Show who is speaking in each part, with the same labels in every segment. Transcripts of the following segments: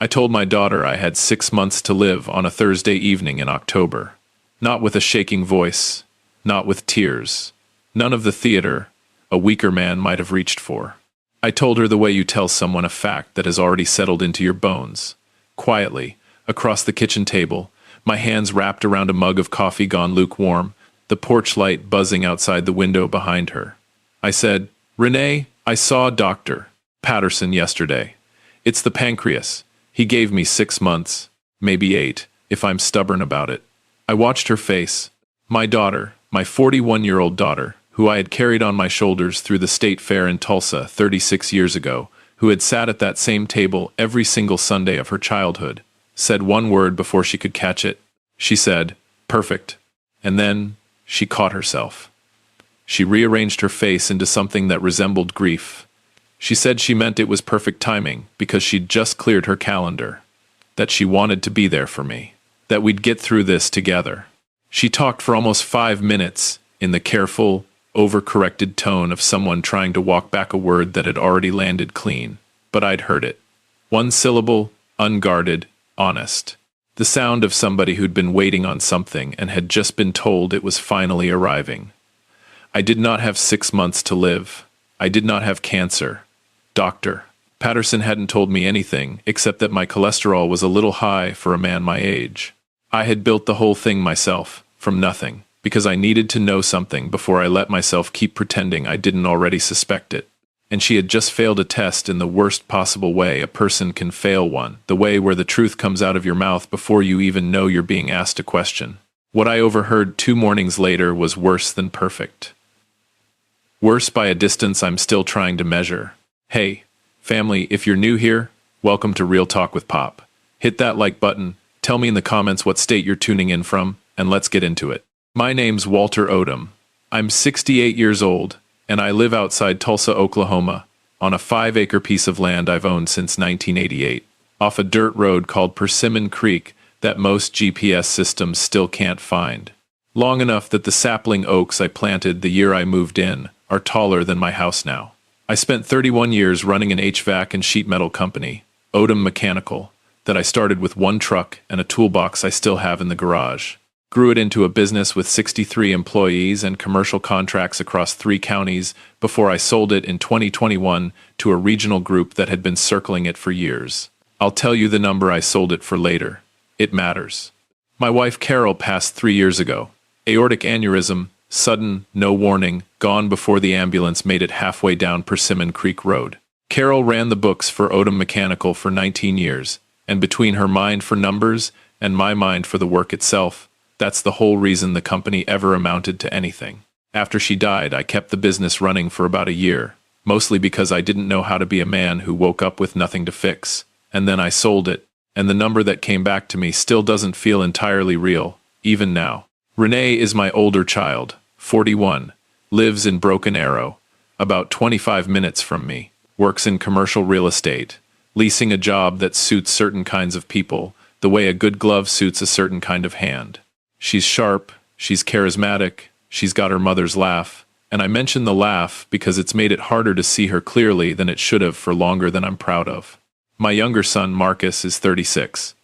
Speaker 1: I told my daughter I had 6 months to live on a Thursday evening in October. Not with a shaking voice, not with tears. None of the theater a weaker man might have reached for. I told her the way you tell someone a fact that has already settled into your bones. Quietly, across the kitchen table, my hands wrapped around a mug of coffee gone lukewarm, the porch light buzzing outside the window behind her. I said, "Renee, I saw Dr. Patterson yesterday. It's the pancreas. He gave me 6 months, maybe 8, if I'm stubborn about it." I watched her face. My daughter, my 41-year-old daughter, who I had carried on my shoulders through the state fair in Tulsa 36 years ago, who had sat at that same table every single Sunday of her childhood, said one word before she could catch it. She said, "Perfect." And then she caught herself. She rearranged her face into something that resembled grief. She said she meant it was perfect timing because she'd just cleared her calendar, that she wanted to be there for me, that we'd get through this together. She talked for almost 5 minutes in the careful, overcorrected tone of someone trying to walk back a word that had already landed clean, but I'd heard it. One syllable, unguarded, honest. The sound of somebody who'd been waiting on something and had just been told it was finally arriving. I did not have 6 months to live. I did not have cancer. Dr. Patterson hadn't told me anything except that my cholesterol was a little high for a man my age. I had built the whole thing myself, from nothing, because I needed to know something before I let myself keep pretending I didn't already suspect it. And she had just failed a test in the worst possible way a person can fail one, the way where the truth comes out of your mouth before you even know you're being asked a question. What I overheard 2 mornings later was worse than perfect. Worse by a distance I'm still trying to measure. Hey, family, if you're new here, welcome to Real Talk with Pop. Hit that like button, tell me in the comments what state you're tuning in from, and let's get into it. My name's Walter Odom. I'm 68 years old, and I live outside Tulsa, Oklahoma, on a 5-acre piece of land I've owned since 1988, off a dirt road called Persimmon Creek that most GPS systems still can't find. Long enough that the sapling oaks I planted the year I moved in are taller than my house now. I spent 31 years running an HVAC and sheet metal company, Odom Mechanical, that I started with 1 truck and a toolbox I still have in the garage. Grew it into a business with 63 employees and commercial contracts across 3 counties before I sold it in 2021 to a regional group that had been circling it for years. I'll tell you the number I sold it for later. It matters. My wife Carol passed 3 years ago. Aortic aneurysm, sudden, no warning, gone before the ambulance made it halfway down Persimmon Creek Road. Carol ran the books for Odom Mechanical for 19 years, and between her mind for numbers and my mind for the work itself, that's the whole reason the company ever amounted to anything. After she died, I kept the business running for about a year, mostly because I didn't know how to be a man who woke up with nothing to fix. And then I sold it, and the number that came back to me still doesn't feel entirely real, even now. Renee is my older child, 41, lives in Broken Arrow, about 25 minutes from me, works in commercial real estate, leasing a job that suits certain kinds of people, the way a good glove suits a certain kind of hand. She's sharp, she's charismatic, she's got her mother's laugh, and I mention the laugh because it's made it harder to see her clearly than it should have for longer than I'm proud of. My younger son, Marcus, is 36,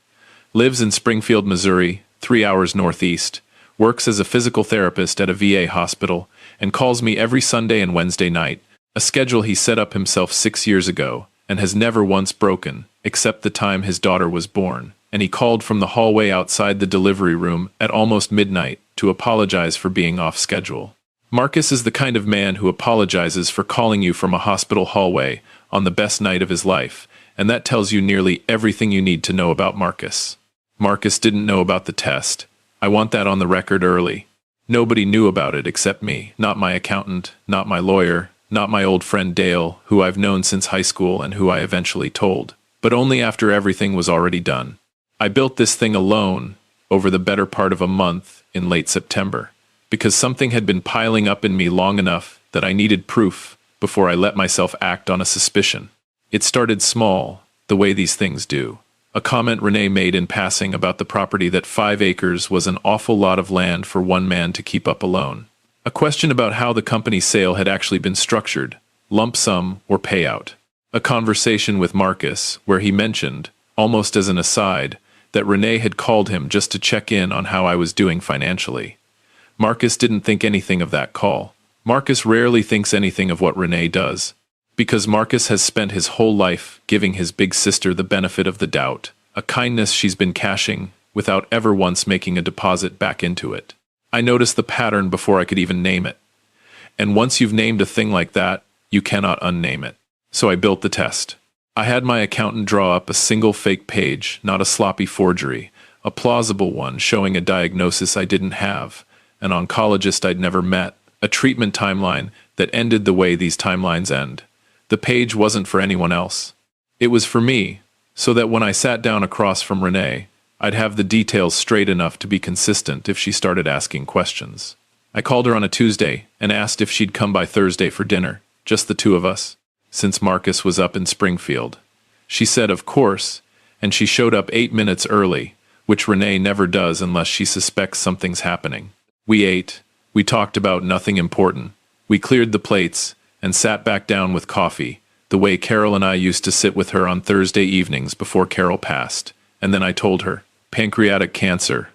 Speaker 1: lives in Springfield, Missouri, 3 hours northeast, works as a physical therapist at a VA hospital, and calls me every Sunday and Wednesday night, a schedule he set up himself 6 years ago and has never once broken, except the time his daughter was born. And he called from the hallway outside the delivery room at almost midnight to apologize for being off schedule. Marcus is the kind of man who apologizes for calling you from a hospital hallway on the best night of his life, and that tells you nearly everything you need to know about Marcus. Marcus didn't know about the test. I want that on the record early. Nobody knew about it except me, not my accountant, not my lawyer, not my old friend Dale, who I've known since high school and who I eventually told, but only after everything was already done. I built this thing alone over the better part of a month in late September, because something had been piling up in me long enough that I needed proof before I let myself act on a suspicion. It started small, the way these things do. A comment Renee made in passing about the property that 5 acres was an awful lot of land for one man to keep up alone. A question about how the company's sale had actually been structured, lump sum or payout. A conversation with Marcus where he mentioned, almost as an aside, that Renee had called him just to check in on how I was doing financially. Marcus didn't think anything of that call. Marcus rarely thinks anything of what Renee does, because Marcus has spent his whole life giving his big sister the benefit of the doubt, a kindness she's been cashing without ever once making a deposit back into it. I noticed the pattern before I could even name it. And once you've named a thing like that, you cannot unname it. So I built the test. I had my accountant draw up a single fake page, not a sloppy forgery, a plausible one showing a diagnosis I didn't have, an oncologist I'd never met, a treatment timeline that ended the way these timelines end. The page wasn't for anyone else. It was for me, so that when I sat down across from Renee, I'd have the details straight enough to be consistent if she started asking questions. I called her on a Tuesday and asked if she'd come by Thursday for dinner, just the two of us, since Marcus was up in Springfield. She said, of course, and she showed up 8 minutes early, which Renee never does unless she suspects something's happening. We ate. We talked about nothing important. We cleared the plates and sat back down with coffee, the way Carol and I used to sit with her on Thursday evenings before Carol passed. And then I told her, pancreatic cancer.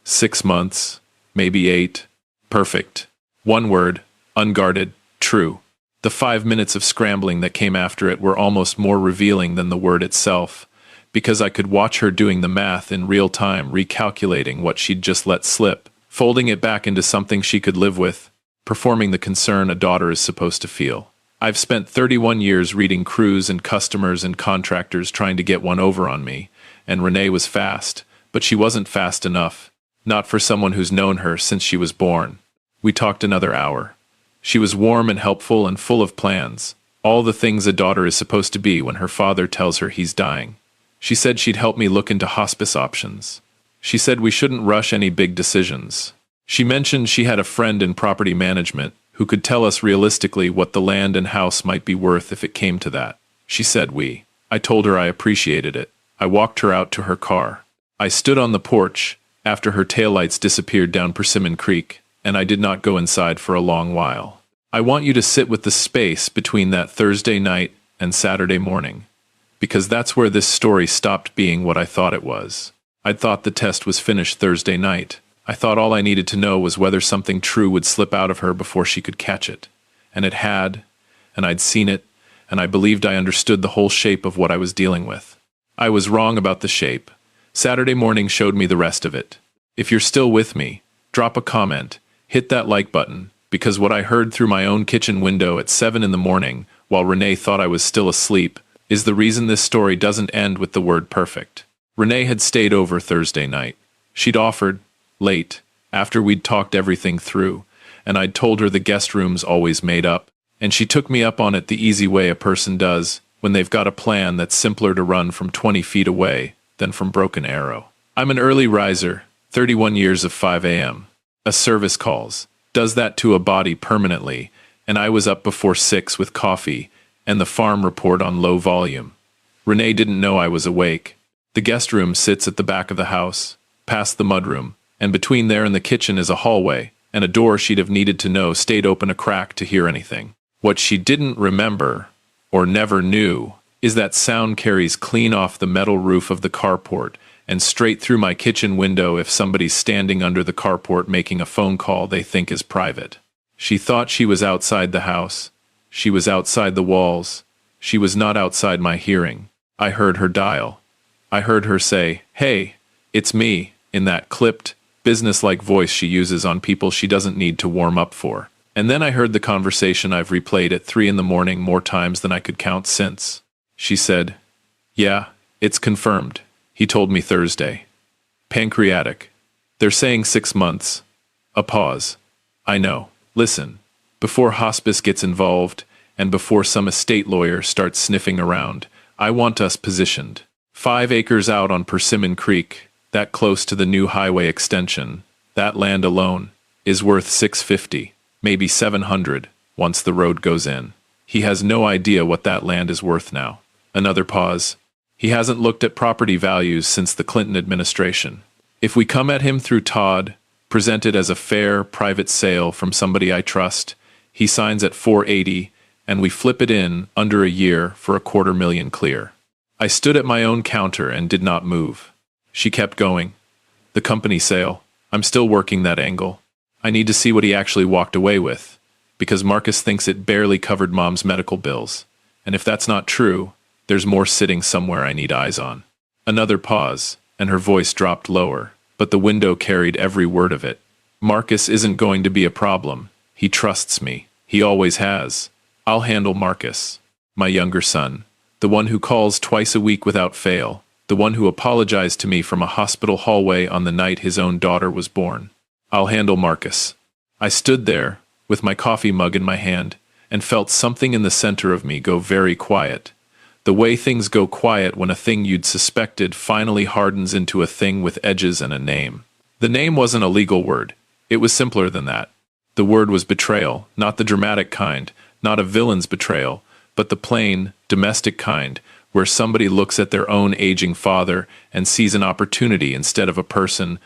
Speaker 1: 6 months, maybe 8. Perfect. One word, unguarded, true. The 5 minutes of scrambling that came after it were almost more revealing than the word itself, because I could watch her doing the math in real time, recalculating what she'd just let slip, folding it back into something she could live with, performing the concern a daughter is supposed to feel. I've spent 31 years reading crews and customers and contractors trying to get one over on me, and Renee was fast, but she wasn't fast enough, not for someone who's known her since she was born. We talked another hour. She was warm and helpful and full of plans, all the things a daughter is supposed to be when her father tells her he's dying. She said she'd help me look into hospice options. She said we shouldn't rush any big decisions. She mentioned she had a friend in property management who could tell us realistically what the land and house might be worth if it came to that. She said we. I told her I appreciated it. I walked her out to her car. I stood on the porch after her taillights disappeared down Persimmon Creek, and I did not go inside for a long while. I want you to sit with the space between that Thursday night and Saturday morning, because that's where this story stopped being what I thought it was. I'd thought the test was finished Thursday night. I thought all I needed to know was whether something true would slip out of her before she could catch it. And it had, and I'd seen it, and I believed I understood the whole shape of what I was dealing with. I was wrong about the shape. Saturday morning showed me the rest of it. If you're still with me, drop a comment, hit that like button, because what I heard through my own kitchen window at 7 in the morning, while Renee thought I was still asleep, is the reason this story doesn't end with the word perfect. Renee had stayed over Thursday night. She'd offered, late, after we'd talked everything through, and I'd told her the guest room's always made up, and she took me up on it the easy way a person does when they've got a plan that's simpler to run from 20 feet away than from Broken Arrow. I'm an early riser, 31 years of 5 a.m. A service calls, does that to a body permanently, and I was up before 6 with coffee and the farm report on low volume. Renee didn't know I was awake. The guest room sits at the back of the house, past the mudroom, and between there and the kitchen is a hallway, and a door she'd have needed to know stayed open a crack to hear anything. What she didn't remember, or never knew, is that sound carries clean off the metal roof of the carport and straight through my kitchen window if somebody's standing under the carport making a phone call they think is private. She thought she was outside the house. She was outside the walls. She was not outside my hearing. I heard her dial. I heard her say, "Hey, it's me," in that clipped, business-like voice she uses on people she doesn't need to warm up for. And then I heard the conversation I've replayed at 3 in the morning more times than I could count since. She said, "Yeah, it's confirmed. He told me Thursday. Pancreatic. They're saying 6 months." A pause. I know. Listen. Before hospice gets involved, and before some estate lawyer starts sniffing around, I want us positioned. 5 acres out on Persimmon Creek, that close to the new highway extension, that land alone, is worth $650, maybe $700, once the road goes in. He has no idea what that land is worth now. Another pause. He hasn't looked at property values since the Clinton administration. If we come at him through Todd, present it as a fair, private sale from somebody I trust, he signs at $480, and we flip it in under a year for $250,000 clear. I stood at my own counter and did not move. She kept going. The company sale. I'm still working that angle. I need to see what he actually walked away with, because Marcus thinks it barely covered Mom's medical bills. And if that's not true, there's more sitting somewhere I need eyes on. Another pause, and her voice dropped lower, but the window carried every word of it. Marcus isn't going to be a problem. He trusts me. He always has. I'll handle Marcus. My younger son. The one who calls twice a week without fail. The one who apologized to me from a hospital hallway on the night his own daughter was born. I'll handle Marcus. I stood there, with my coffee mug in my hand, and felt something in the center of me go very quiet. The way things go quiet when a thing you'd suspected finally hardens into a thing with edges and a name. The name wasn't a legal word. It was simpler than that. The word was betrayal, not the dramatic kind, not a villain's betrayal, but the plain, domestic kind, where somebody looks at their own aging father and sees an opportunity instead of a person,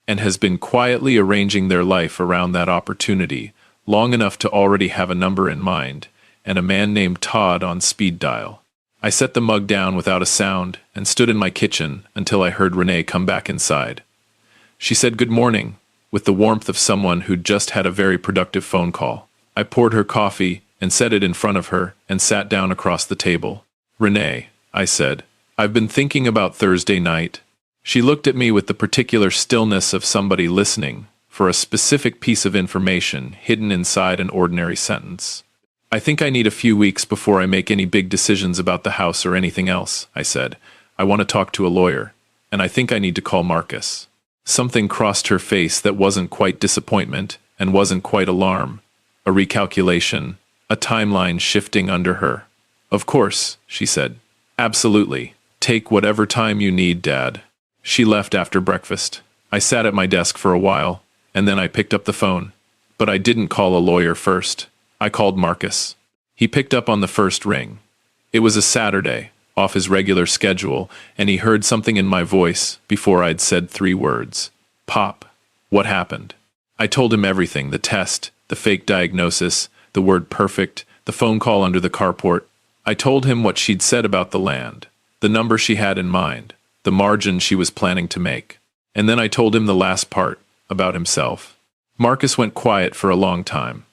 Speaker 1: and has been quietly arranging their life around that opportunity, long enough to already have a number in mind, and a man named Todd on speed dial. I set the mug down without a sound and stood in my kitchen until I heard Renee come back inside. She said good morning, with the warmth of someone who'd just had a very productive phone call. I poured her coffee and set it in front of her and sat down across the table. Renee, I said, I've been thinking about Thursday night. She looked at me with the particular stillness of somebody listening for a specific piece of information hidden inside an ordinary sentence. I think I need a few weeks before I make any big decisions about the house or anything else, I said. I want to talk to a lawyer, and I think I need to call Marcus. Something crossed her face that wasn't quite disappointment and wasn't quite alarm. A recalculation, a timeline shifting under her. Of course, she said. Absolutely. Take whatever time you need, Dad. She left after breakfast. I sat at my desk for a while, and then I picked up the phone. But I didn't call a lawyer first. I called Marcus. He picked up on the first ring. It was a Saturday, off his regular schedule, and he heard something in my voice before I'd said 3 words. Pop. What happened? I told him everything, the test, the fake diagnosis, the word perfect, the phone call under the carport. I told him what she'd said about the land, the number she had in mind, the margin she was planning to make. And then I told him the last part, about himself. Marcus went quiet for a long time.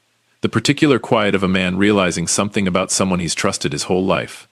Speaker 1: The particular quiet of a man realizing something about someone he's trusted his whole life.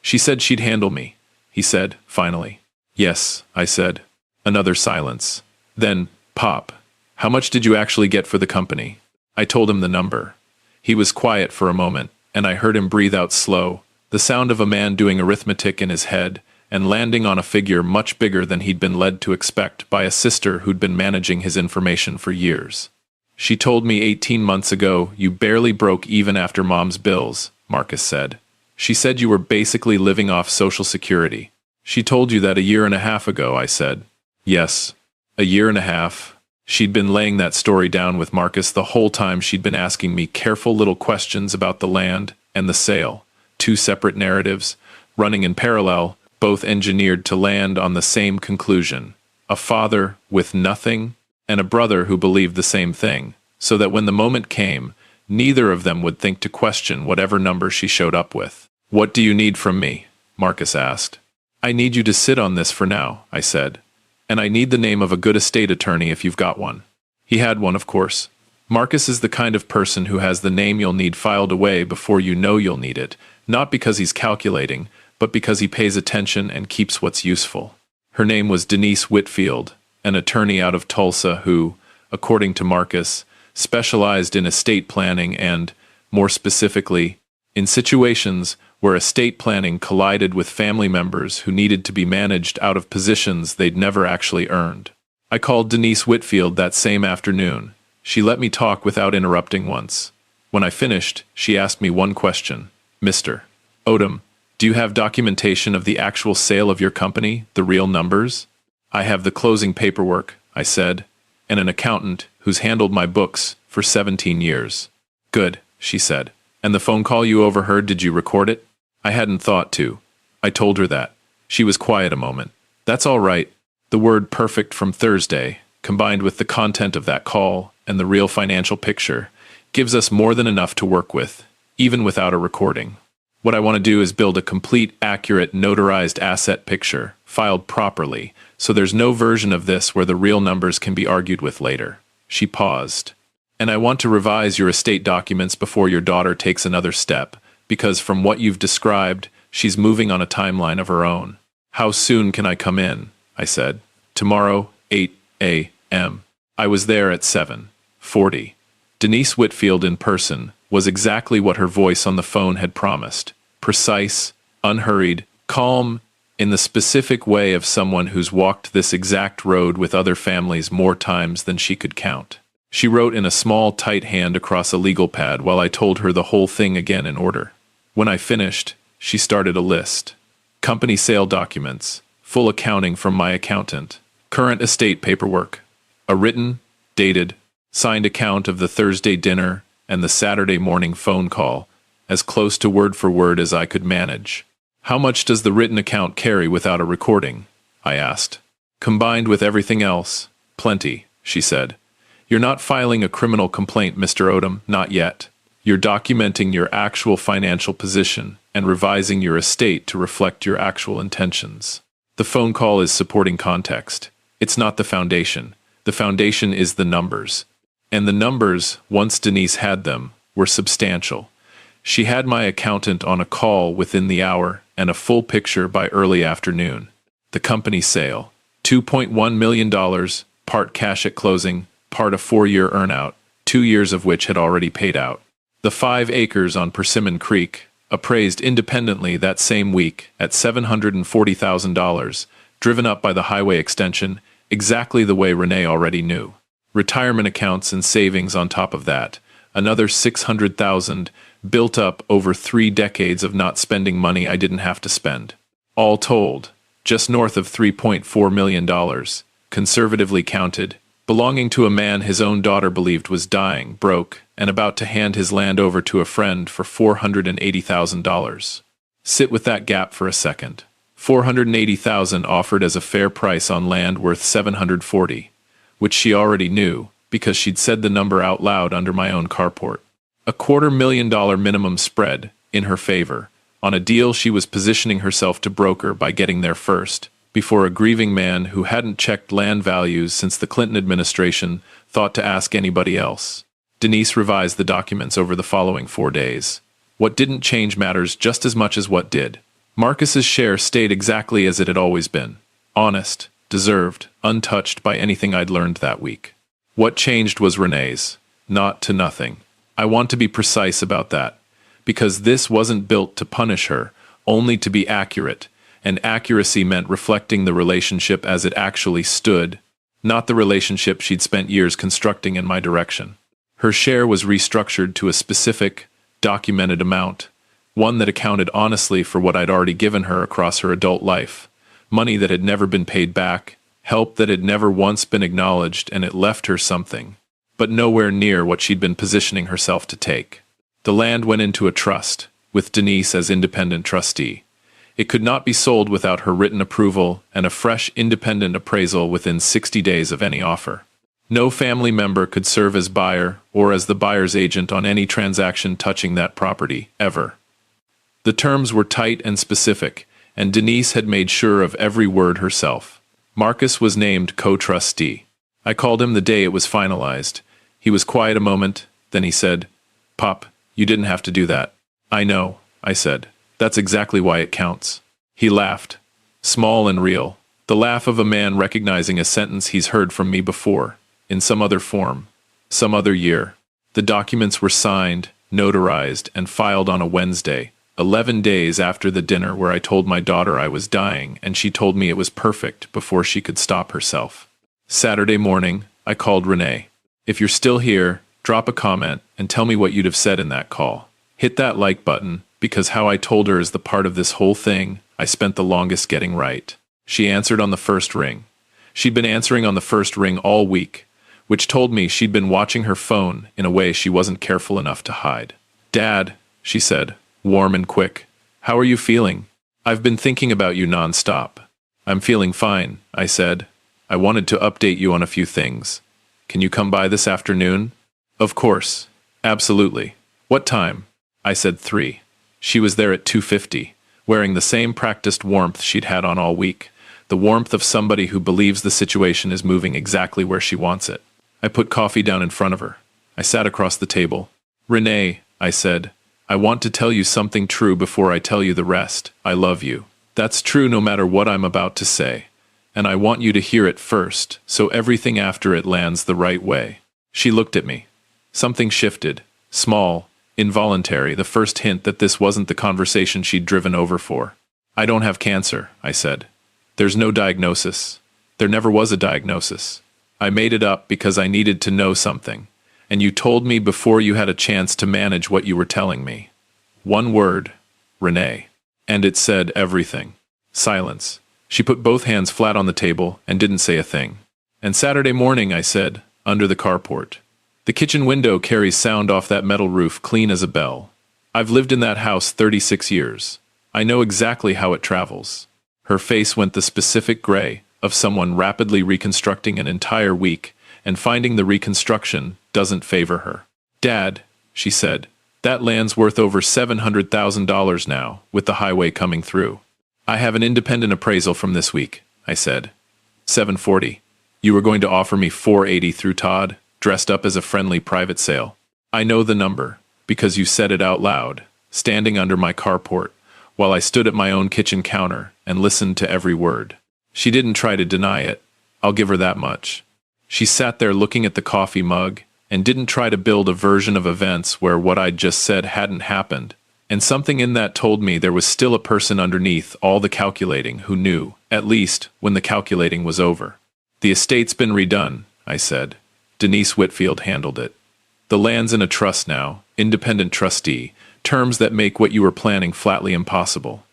Speaker 1: She said she'd handle me, he said, finally. Yes, I said. Another silence. Then, Pop, how much did you actually get for the company? I told him the number. He was quiet for a moment, and I heard him breathe out slow, the sound of a man doing arithmetic in his head, and landing on a figure much bigger than he'd been led to expect by a sister who'd been managing his information for years. She told me 18 months ago you barely broke even after Mom's bills, Marcus said. She said you were basically living off Social Security. She told you that a year and a half ago, I said. Yes, a year and a half. She'd been laying that story down with Marcus the whole time she'd been asking me careful little questions about the land and the sale. 2 separate narratives, running in parallel, both engineered to land on the same conclusion. A father with nothing, and a brother who believed the same thing, so that when the moment came, neither of them would think to question whatever number she showed up with. What do you need from me? Marcus asked. I need you to sit on this for now, I said. And I need the name of a good estate attorney if you've got one. He had one, of course. Marcus is the kind of person who has the name you'll need filed away before you know you'll need it, not because he's calculating, but because he pays attention and keeps what's useful. Her name was Denise Whitfield, an attorney out of Tulsa who, according to Marcus, specialized in estate planning and, more specifically, in situations where estate planning collided with family members who needed to be managed out of positions they'd never actually earned. I called Denise Whitfield that same afternoon. She let me talk without interrupting once. When I finished, she asked me one question. Mr. Odom, do you have documentation of the actual sale of your company, the real numbers? I have the closing paperwork, I said, and an accountant who's handled my books for 17 years. Good, she said. And the phone call you overheard, did you record it? I hadn't thought to. I told her that. She was quiet a moment. That's all right. The word perfect from Thursday, combined with the content of that call and the real financial picture, gives us more than enough to work with, even without a recording. What I want to do is build a complete, accurate, notarized asset picture, filed properly, so there's no version of this where the real numbers can be argued with later. She paused. And I want to revise your estate documents before your daughter takes another step, because from what you've described, she's moving on a timeline of her own. How soon can I come in? I said. Tomorrow, 8 a.m. I was there at 7:40. Denise Whitfield in person was exactly what her voice on the phone had promised. Precise, unhurried, calm, in the specific way of someone who's walked this exact road with other families more times than she could count. She wrote in a small, tight hand across a legal pad while I told her the whole thing again in order. When I finished, she started a list. Company sale documents, full accounting from my accountant, current estate paperwork, a written, dated, signed account of the Thursday dinner and the Saturday morning phone call, as close to word for word as I could manage. How much does the written account carry without a recording? I asked. Combined with everything else, plenty, she said. You're not filing a criminal complaint, Mr. Odom, not yet. You're documenting your actual financial position and revising your estate to reflect your actual intentions. The phone call is supporting context. It's not the foundation. The foundation is the numbers. And the numbers, once Denise had them, were substantial. She had my accountant on a call within the hour and a full picture by early afternoon. The company sale, $2.1 million, part cash at closing, part a 4-year earnout, 2 years of which had already paid out. The 5 acres on Persimmon Creek, appraised independently that same week at $740,000, driven up by the highway extension, exactly the way Renee already knew. Retirement accounts and savings on top of that, another $600,000, built up over 3 decades of not spending money I didn't have to spend. All told, just north of $3.4 million, conservatively counted, belonging to a man his own daughter believed was dying, broke, and about to hand his land over to a friend for $480,000. Sit with that gap for a second. $480,000 offered as a fair price on land worth $740,000, which she already knew, because she'd said the number out loud under my own carport. A $250,000 minimum spread, in her favor, on a deal she was positioning herself to broker by getting there first, before a grieving man who hadn't checked land values since the Clinton administration thought to ask anybody else. Denise revised the documents over the following 4 days. What didn't change matters just as much as what did. Marcus's share stayed exactly as it had always been. Honest, deserved, untouched by anything I'd learned that week. What changed was Renee's. Not to nothing. I want to be precise about that, because this wasn't built to punish her, only to be accurate, and accuracy meant reflecting the relationship as it actually stood, not the relationship she'd spent years constructing in my direction. Her share was restructured to a specific, documented amount, one that accounted honestly for what I'd already given her across her adult life, money that had never been paid back, help that had never once been acknowledged, and it left her something, but nowhere near what she'd been positioning herself to take. The land went into a trust, with Denise as independent trustee. It could not be sold without her written approval and a fresh independent appraisal within 60 days of any offer. No family member could serve as buyer or as the buyer's agent on any transaction touching that property, ever. The terms were tight and specific, and Denise had made sure of every word herself. Marcus was named co-trustee. I called him the day it was finalized. He was quiet a moment, then he said, "Pop, you didn't have to do that." "I know," I said. "That's exactly why it counts." He laughed, small and real, the laugh of a man recognizing a sentence he's heard from me before, in some other form, some other year. The documents were signed, notarized, and filed on a Wednesday, 11 days after the dinner where I told my daughter I was dying, and she told me it was perfect before she could stop herself. Saturday morning, I called Renee. If you're still here, drop a comment and tell me what you'd have said in that call. Hit that like button, because how I told her is the part of this whole thing I spent the longest getting right. She answered on the first ring. She'd been answering on the first ring all week, which told me she'd been watching her phone in a way she wasn't careful enough to hide. "Dad," she said, warm and quick, "how are you feeling? I've been thinking about you nonstop." "I'm feeling fine," I said. "I wanted to update you on a few things. Can you come by this afternoon?" "Of course. Absolutely. What time?" I said 3. She was there at 2:50, wearing the same practiced warmth she'd had on all week, the warmth of somebody who believes the situation is moving exactly where she wants it. I put coffee down in front of her. I sat across the table. "Renee," I said, "I want to tell you something true before I tell you the rest. I love you. That's true no matter what I'm about to say. And I want you to hear it first, so everything after it lands the right way." She looked at me. Something shifted. Small, involuntary, the first hint that this wasn't the conversation she'd driven over for. "I don't have cancer," I said. "There's no diagnosis. There never was a diagnosis. I made it up because I needed to know something. And you told me before you had a chance to manage what you were telling me. One word, Renee. And it said everything." Silence. She put both hands flat on the table and didn't say a thing. "And Saturday morning," I said, "under the carport. The kitchen window carries sound off that metal roof clean as a bell. I've lived in that house 36 years. I know exactly how it travels." Her face went the specific gray of someone rapidly reconstructing an entire week, and finding the reconstruction doesn't favor her. "Dad," she said, "that land's worth over $700,000 now, with the highway coming through." "I have an independent appraisal from this week," I said. "740. You were going to offer me 480 through Todd, dressed up as a friendly private sale." "I know the number, because you said it out loud, standing under my carport, while I stood at my own kitchen counter and listened to every word." She didn't try to deny it. I'll give her that much. She sat there looking at the coffee mug and didn't try to build a version of events where what I'd just said hadn't happened, and something in that told me there was still a person underneath all the calculating who knew, at least, when the calculating was over. "The estate's been redone," I said. "Denise Whitfield handled it. The land's in a trust now, independent trustee, terms that make what you were planning flatly impossible."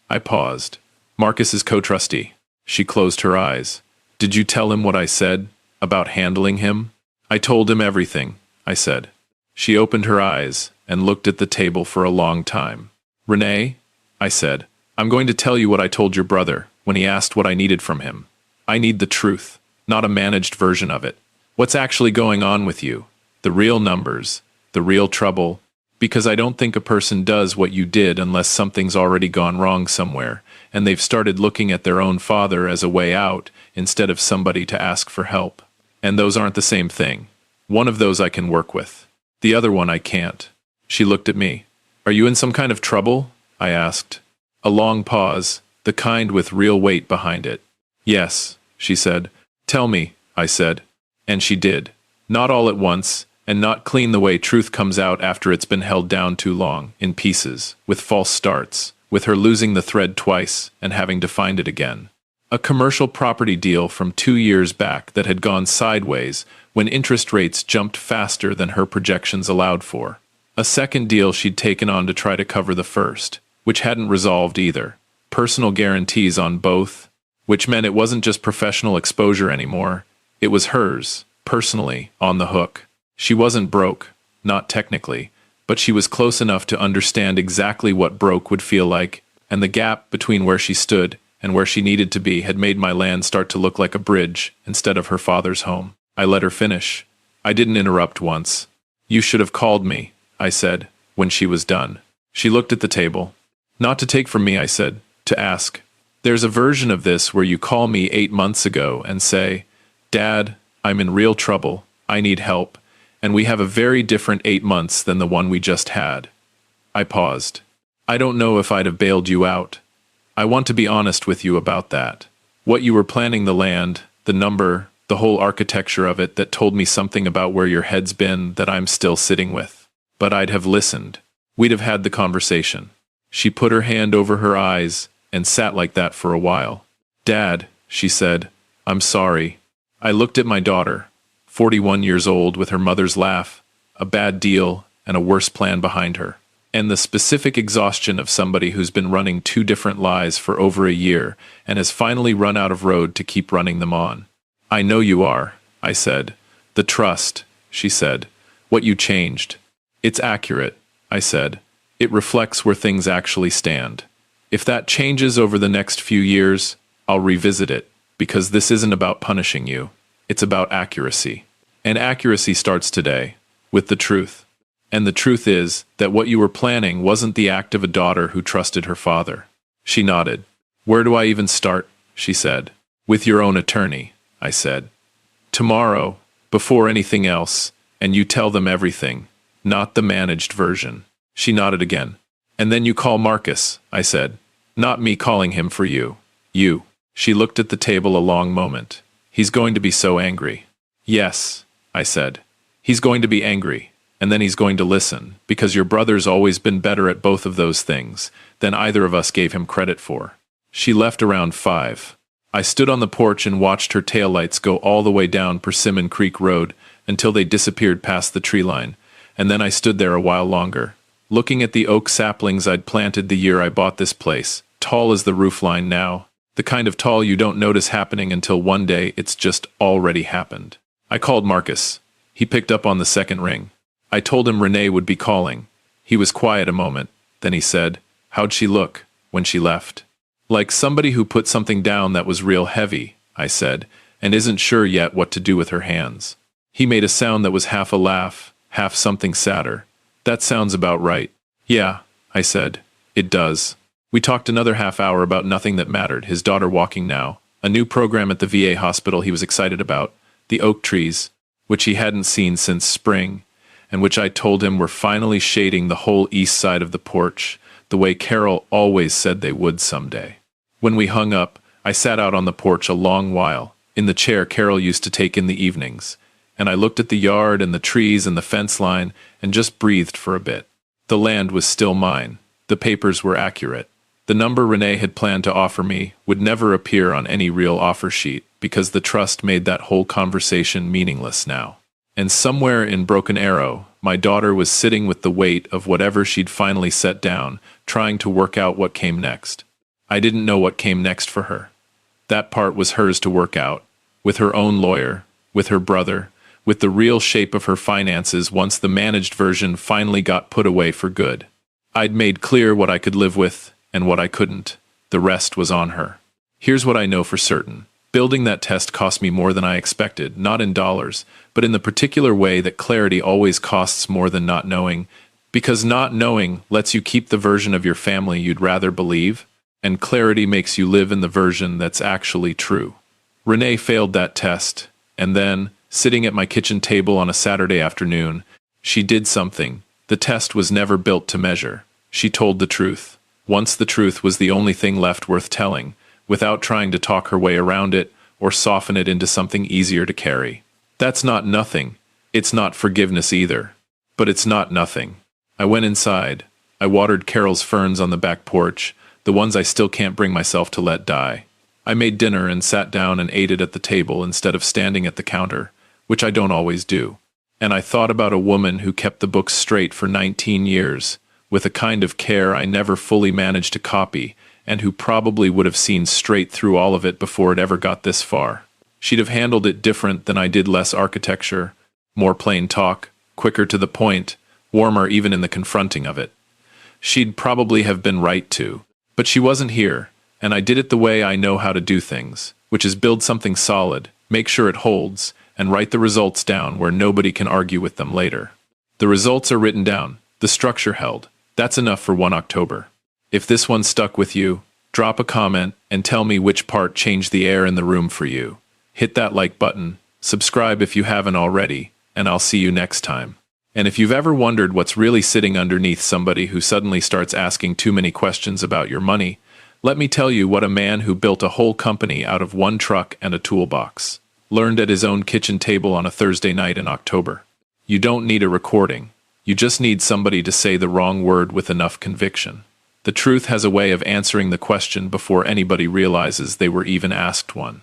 Speaker 1: I paused. "Marcus is co-trustee." She closed her eyes. "Did you tell him what I said about handling him?" "I told him everything," I said. She opened her eyes and looked at the table for a long time. "Renee," I said, "I'm going to tell you what I told your brother when he asked what I needed from him. I need the truth, not a managed version of it. What's actually going on with you? The real numbers, the real trouble. Because I don't think a person does what you did unless something's already gone wrong somewhere, and they've started looking at their own father as a way out instead of somebody to ask for help. And those aren't the same thing. One of those I can work with. The other one I can't." She looked at me. "Are you in some kind of trouble?" I asked. A long pause, the kind with real weight behind it. "Yes," she said. "Tell me," I said. And she did. Not all at once, and not clean the way truth comes out after it's been held down too long, in pieces, with false starts, with her losing the thread twice and having to find it again. A commercial property deal from 2 years back that had gone sideways when interest rates jumped faster than her projections allowed for. A second deal she'd taken on to try to cover the first, which hadn't resolved either. Personal guarantees on both, which meant it wasn't just professional exposure anymore. It was hers, personally, on the hook. She wasn't broke, not technically, but she was close enough to understand exactly what broke would feel like, and the gap between where she stood and where she needed to be had made my land start to look like a bridge instead of her father's home. I let her finish. I didn't interrupt once. "You should have called me," I said, when she was done. She looked at the table. "Not to take from me," I said, "to ask. There's a version of this where you call me 8 months ago and say, 'Dad, I'm in real trouble, I need help,' and we have a very different 8 months than the one we just had." I paused. "I don't know if I'd have bailed you out. I want to be honest with you about that. What you were planning, the land, the number, the whole architecture of it that told me something about where your head's been that I'm still sitting with. But I'd have listened. We'd have had the conversation." She put her hand over her eyes and sat like that for a while. "Dad," she said, "I'm sorry." I looked at my daughter, 41 years old, with her mother's laugh, a bad deal, and a worse plan behind her, and the specific exhaustion of somebody who's been running 2 different lives for over a year and has finally run out of road to keep running them on. "I know you are," I said. "The trust," she said. "What you changed. It's accurate," I said. "It reflects where things actually stand. If that changes over the next few years, I'll revisit it, because this isn't about punishing you. It's about accuracy. And accuracy starts today, with the truth." And the truth is that what you were planning wasn't the act of a daughter who trusted her father. She nodded. Where do I even start? She said. With your own attorney, I said. Tomorrow, before anything else, and you tell them everything, not the managed version. She nodded again. And then you call Marcus, I said. Not me calling him for you. You. She looked at the table a long moment. He's going to be so angry. Yes, I said. He's going to be angry, and then he's going to listen, because your brother's always been better at both of those things than either of us gave him credit for. She left around 5. I stood on the porch and watched her taillights go all the way down Persimmon Creek Road until they disappeared past the tree line, and then I stood there a while longer, looking at the oak saplings I'd planted the year I bought this place, tall as the roofline now, the kind of tall you don't notice happening until one day it's just already happened. I called Marcus. He picked up on the second ring. I told him Renee would be calling. He was quiet a moment, then he said, How'd she look when she left? Like somebody who put something down that was real heavy, I said, and isn't sure yet what to do with her hands. He made a sound that was half a laugh, half something sadder. That sounds about right. Yeah, I said. It does. We talked another half hour about nothing that mattered, his daughter walking now, a new program at the VA hospital he was excited about, the oak trees, which he hadn't seen since spring, and which I told him were finally shading the whole east side of the porch, the way Carol always said they would someday. When we hung up, I sat out on the porch a long while, in the chair Carol used to take in the evenings, and I looked at the yard and the trees and the fence line and just breathed for a bit. The land was still mine. The papers were accurate. The number Renee had planned to offer me would never appear on any real offer sheet because the trust made that whole conversation meaningless now. And somewhere in Broken Arrow, my daughter was sitting with the weight of whatever she'd finally set down, trying to work out what came next. I didn't know what came next for her. That part was hers to work out, with her own lawyer, with her brother, with the real shape of her finances once the managed version finally got put away for good. I'd made clear what I could live with and what I couldn't. The rest was on her. Here's what I know for certain. Building that test cost me more than I expected, not in dollars, but in the particular way that clarity always costs more than not knowing, because not knowing lets you keep the version of your family you'd rather believe, and clarity makes you live in the version that's actually true. Renee failed that test, and then, sitting at my kitchen table on a Saturday afternoon, she did something. The test was never built to measure. She told the truth. Once the truth was the only thing left worth telling, without trying to talk her way around it or soften it into something easier to carry. That's not nothing. It's not forgiveness either. But it's not nothing. I went inside. I watered Carol's ferns on the back porch, the ones I still can't bring myself to let die. I made dinner and sat down and ate it at the table instead of standing at the counter, which I don't always do. And I thought about a woman who kept the books straight for 19 years, with a kind of care I never fully managed to copy, and who probably would have seen straight through all of it before it ever got this far. She'd have handled it different than I did, less architecture, more plain talk, quicker to the point, warmer even in the confronting of it. She'd probably have been right to, but she wasn't here, and I did it the way I know how to do things, which is build something solid, make sure it holds, and write the results down where nobody can argue with them later. The results are written down, the structure held. That's enough for 1 October. If this one stuck with you, drop a comment and tell me which part changed the air in the room for you. Hit that like button, subscribe if you haven't already, and I'll see you next time. And if you've ever wondered what's really sitting underneath somebody who suddenly starts asking too many questions about your money, let me tell you what a man who built a whole company out of one truck and a toolbox learned at his own kitchen table on a Thursday night in October. You don't need a recording. You just need somebody to say the wrong word with enough conviction. The truth has a way of answering the question before anybody realizes they were even asked one.